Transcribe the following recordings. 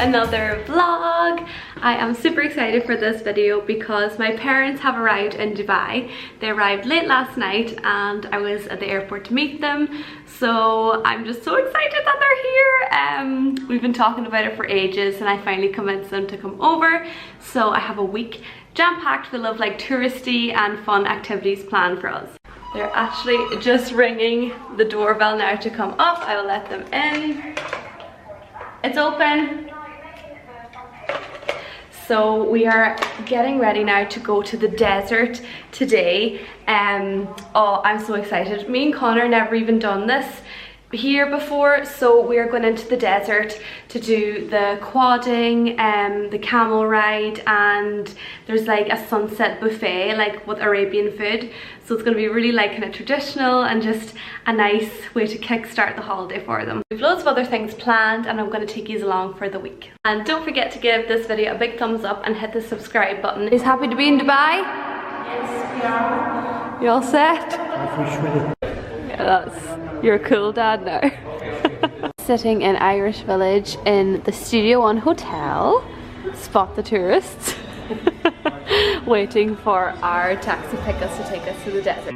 another vlog. I am super excited for this video because my parents have arrived in Dubai. They arrived late last night and I was at the airport to meet them. So I'm just so excited that they're here. We've been talking about it for ages and I finally convinced them to come over. So I have a week jam-packed full of like touristy and fun activities planned for us. They're actually just ringing the doorbell now to come up. I will let them in. It's open. So we are getting ready now to go to the desert today. Oh, I'm so excited. Me and Connor never even done this here before, so we are going into the desert to do the quadding, the camel ride, and there's like a sunset buffet like with Arabian food, so it's going to be really like kind of traditional and just a nice way to kickstart the holiday for them. We've loads of other things planned and I'm going to take you along for the week. And don't forget to give this video a big thumbs up and hit the subscribe button. Is happy to be in Dubai? Yes, we are. You all set? You're a cool dad now. Sitting in Irish Village in the Studio One Hotel, spot the tourists, waiting for our taxi pick us to take us to the desert.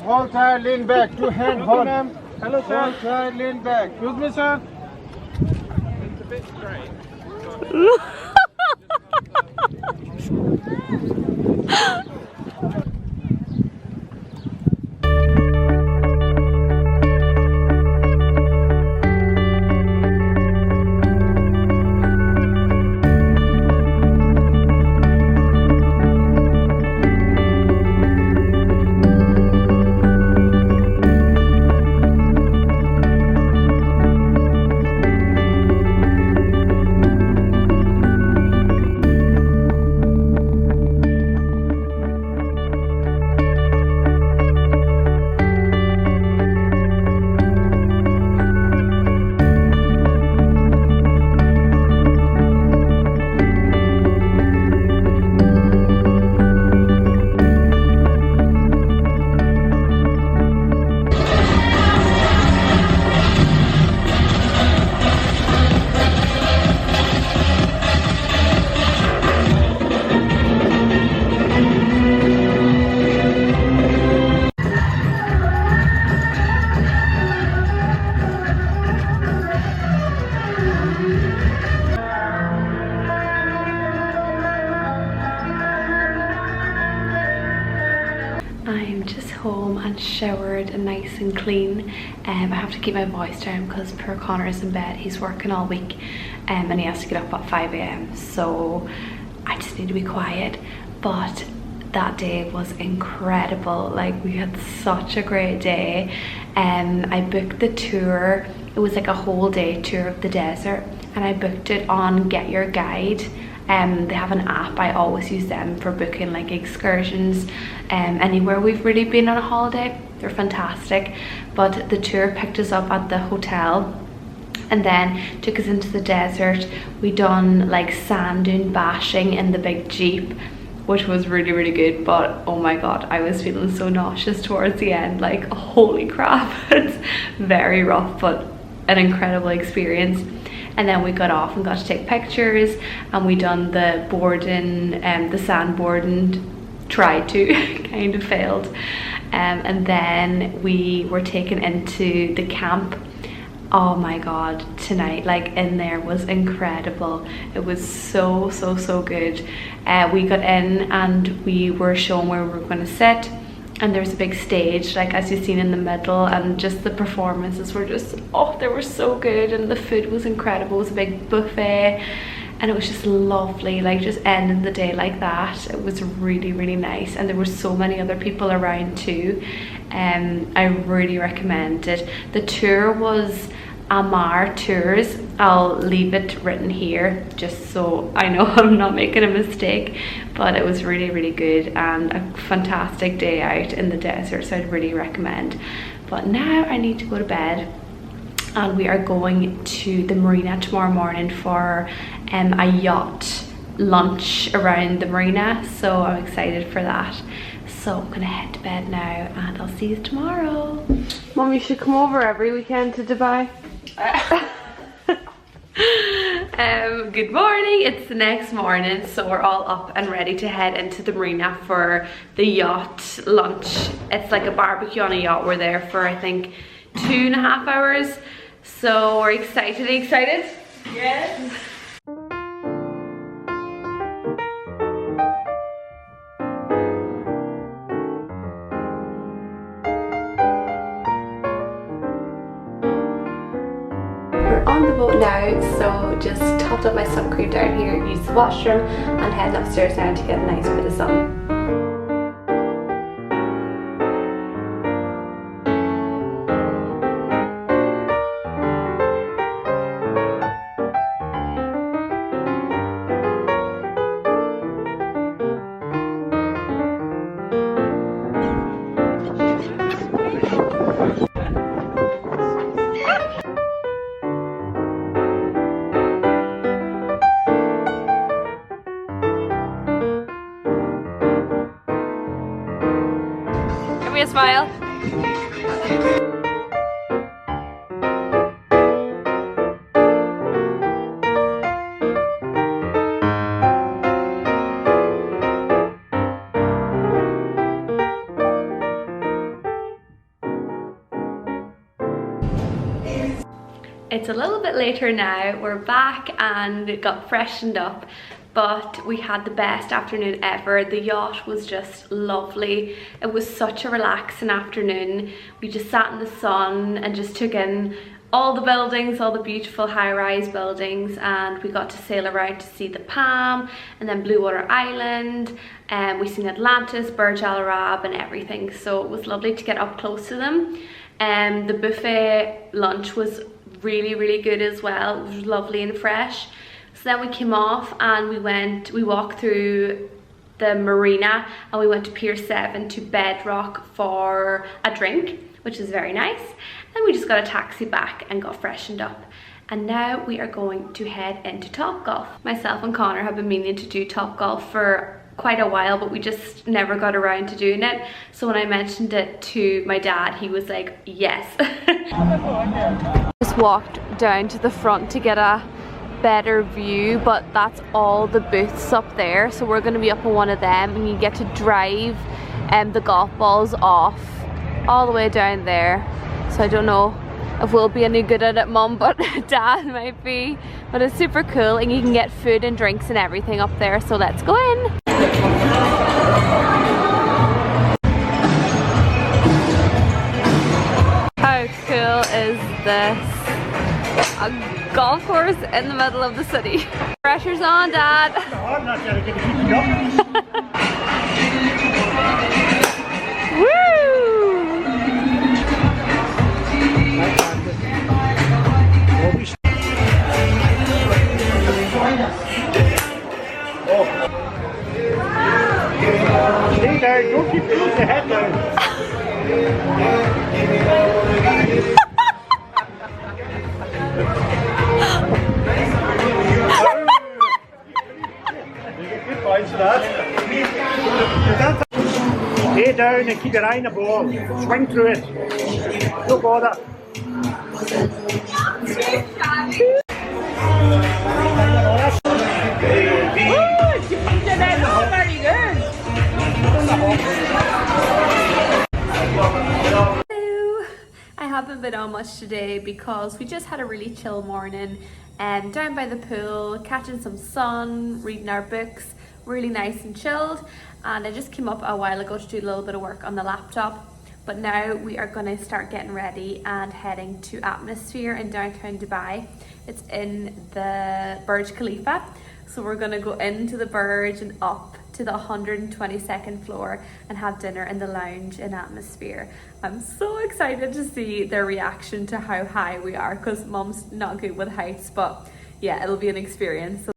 Hold tight, lean back, two hands hold. Hello, sir. Hold tight, lean back. Excuse me, sir. It's a bit straight. I'm just home and showered and nice and clean. I have to keep my voice down because poor Connor is in bed. He's working all week and he has to get up at 5 AM. So I just need to be quiet. But that day was incredible. Like, we had such a great day. I booked the tour. It was like a whole day tour of the desert and I booked it on Get Your Guide. They have an app. I always use them for booking like excursions anywhere we've really been on a holiday. They're fantastic. But the tour picked us up at the hotel and then took us into the desert. We done like sand dune bashing in the big Jeep, which was really, really good. But oh my god, I was feeling so nauseous towards the end, like holy crap. It's very rough, but an incredible experience. And then we got off and got to take pictures, and we done the boarding, the sandboarding, tried to, kind of failed. And then we were taken into the camp. Oh my god, tonight, like in there was incredible. It was so good. We got in and we were shown where we were going to sit, and there's a big stage, like as you've seen, in the middle, and just the performances were just, oh, they were so good, and the food was incredible. It was a big buffet and it was just lovely, like just ending the day like that. It was really, really nice, and there were so many other people around too. I really recommend it. The tour was Amar Tours. I'll leave it written here just so I know I'm not making a mistake, but it was really, really good and a fantastic day out in the desert, so I'd really recommend. But now I need to go to bed, and we are going to the marina tomorrow morning for a yacht lunch around the marina, so I'm excited for that. So I'm gonna head to bed now, and I'll see you tomorrow. Mom, you should come over every weekend to Dubai. Good morning. It's the next morning, so we're all up and ready to head into the marina for the yacht lunch. It's like a barbecue on a yacht. We're there for I think 2.5 hours, so we're excited. Yes. On the boat now, so just topped up my sun cream down here, used the washroom, and heading upstairs now to get a nice bit of sun. Give me a smile. It's a little bit later now. We're back and got freshened up, but we had the best afternoon ever. The yacht was just lovely. It was such a relaxing afternoon. We just sat in the sun and just took in all the buildings, all the beautiful high-rise buildings, and we got to sail around to see the Palm and then Blue Water Island, and we seen Atlantis, Burj and everything, so it was lovely to get up close to them. The buffet lunch was really good as well. It was lovely and fresh. So then we came off and we walked through the marina, and we went to Pier 7 to Bedrock for a drink, which is very nice. Then we just got a taxi back and got freshened up. And now we are going to head into Topgolf. Myself and Connor have been meaning to do Topgolf for quite a while, but we just never got around to doing it. So when I mentioned it to my dad, he was like, yes. Just walked down to the front to get a better view, but that's all the booths up there, so we're going to be up on one of them, and you get to drive the golf balls off all the way down there. So I don't know if we'll be any good at it, Mum, but Dad might be. But it's super cool, and you can get food and drinks and everything up there, so let's go in. How cool is this? A golf course in the middle of the city. Pressure's on, Dad. No, I'm not going to keep you up. Woo! down and keep your eye on the ball. Swing through it. No bother. I haven't been on much today because we just had a really chill morning and down by the pool, catching some sun, reading our books, really nice and chilled. And I just came up a while ago to do a little bit of work on the laptop, but now we are going to start getting ready and heading to Atmosphere in downtown Dubai. It's in the Burj Khalifa, so we're going to go into the Burj and up to the 122nd floor and have dinner in the lounge in Atmosphere. I'm so excited to see their reaction to how high we are because Mum's not good with heights, but yeah, it'll be an experience.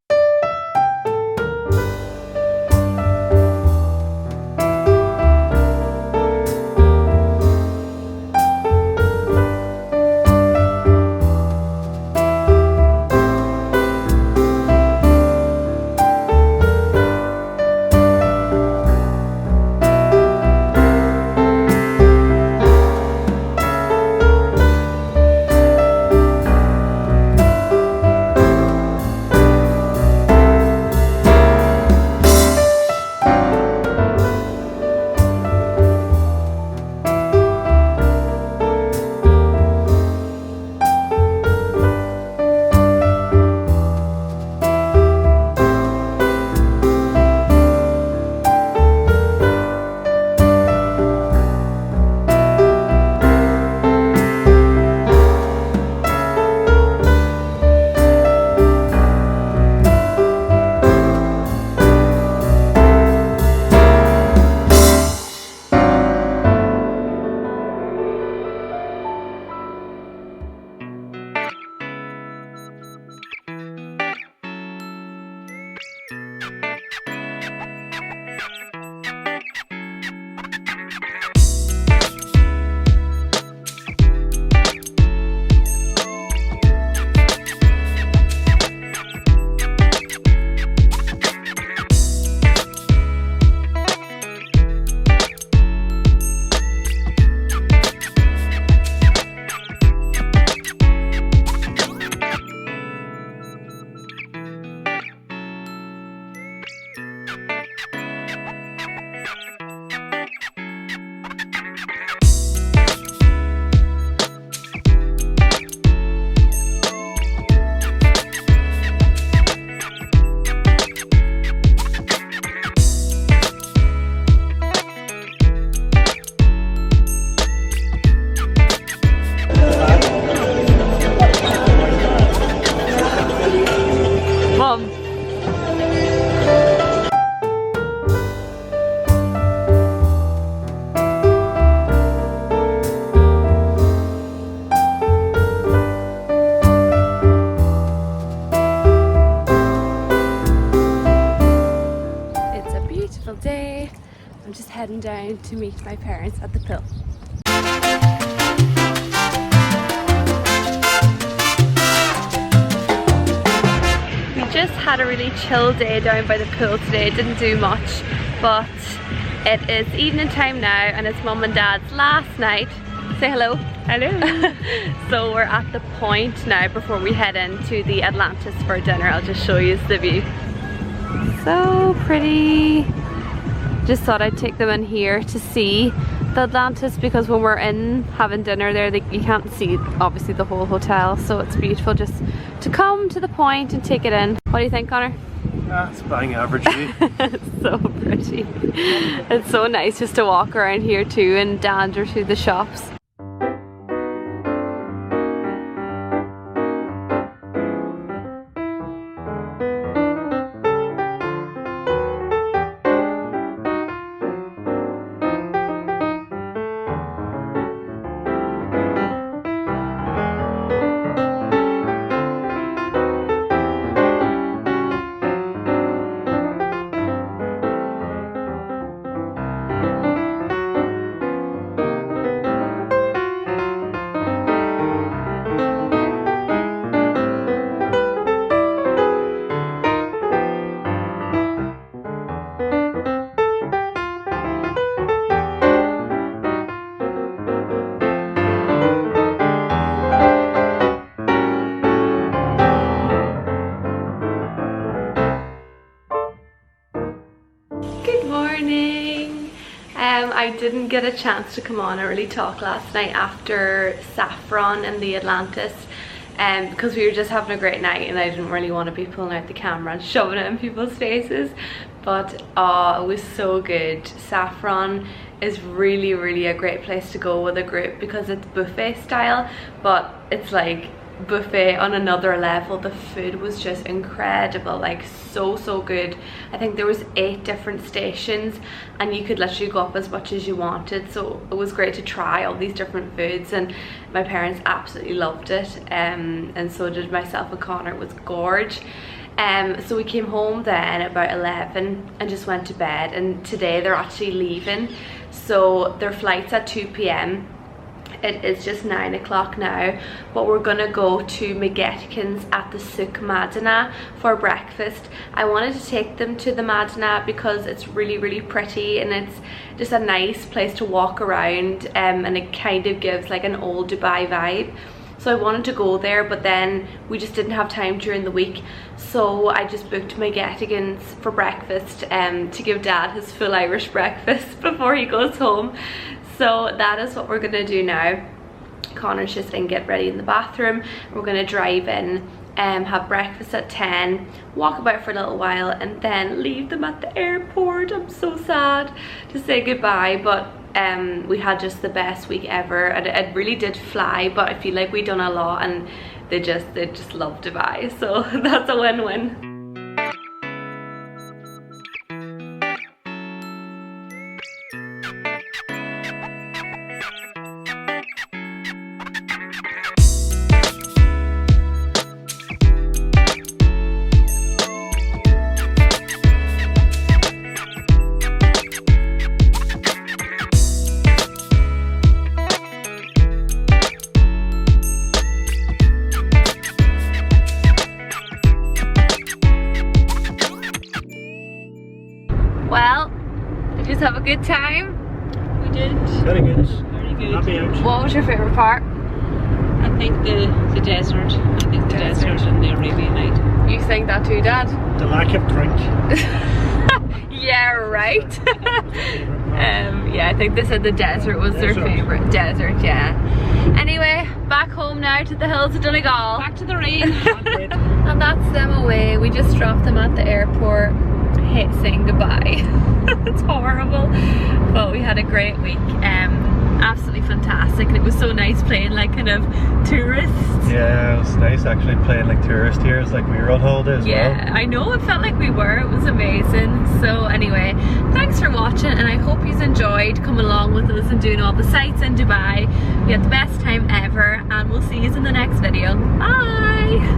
Day. I'm just heading down to meet my parents at the pool. We just had a really chill day down by the pool today. Didn't do much, but it is evening time now and it's Mum and Dad's last night. Say hello. Hello. So we're at the point now before we head into the Atlantis for dinner. I'll just show you the view. So pretty. Just thought I'd take them in here to see the Atlantis because when we're in having dinner there, you can't see obviously the whole hotel, so it's beautiful just to come to the point and take it in. What do you think, Connor? It's bang average. It's so pretty. It's so nice just to walk around here too and dander through the shops. I didn't get a chance to come on and really talk last night after Saffron and the Atlantis, because we were just having a great night and I didn't really want to be pulling out the camera and shoving it in people's faces. But it was so good. Saffron is really a great place to go with a group because it's buffet style, but it's like buffet on another level. The food was just incredible, like so good. I think there was 8 different stations and you could literally go up as much as you wanted, so it was great to try all these different foods, and my parents absolutely loved it, and so did myself and Connor. It was gorge. So we came home then about 11 and just went to bed, and today they're actually leaving, so their flight's at 2 p.m. It is just 9 o'clock now, but we're gonna go to McGettigan's at the Souk Madina for breakfast. I wanted to take them to the Madina because it's really pretty and it's just a nice place to walk around, and it kind of gives like an old Dubai vibe. So I wanted to go there, but then we just didn't have time during the week, so I just booked McGettigan's for breakfast to give Dad his full Irish breakfast before he goes home. So that is what we're gonna do now. Connor's just in, get ready in the bathroom. We're gonna drive in, have breakfast at 10, walk about for a little while, and then leave them at the airport. I'm so sad to say goodbye, but we had just the best week ever, and it really did fly, but I feel like we done a lot and they just love Dubai, so that's a win-win. Well, did you just have a good time? We did. Very good. Very good. Happy out. What was your favourite part? I think the desert. I think the desert and the Arabian Night. You think that too, Dad? The lack of drink. Yeah, right. Yeah, I think they said the desert was their favourite. Desert, yeah. Anyway, back home now to the hills of Donegal. Back to the rain. And that's them away. We just dropped them at the airport. I hate saying goodbye. It's horrible, but we had a great week. Absolutely fantastic, and it was so nice playing like kind of tourists. Yeah, it was nice actually playing like tourist here. It's like we were on holiday as well. Yeah, I know, it felt like we were. It was amazing. So anyway, thanks for watching, and I hope you enjoyed coming along with us and doing all the sights in Dubai. We had the best time ever, and we'll see you in the next video. Bye.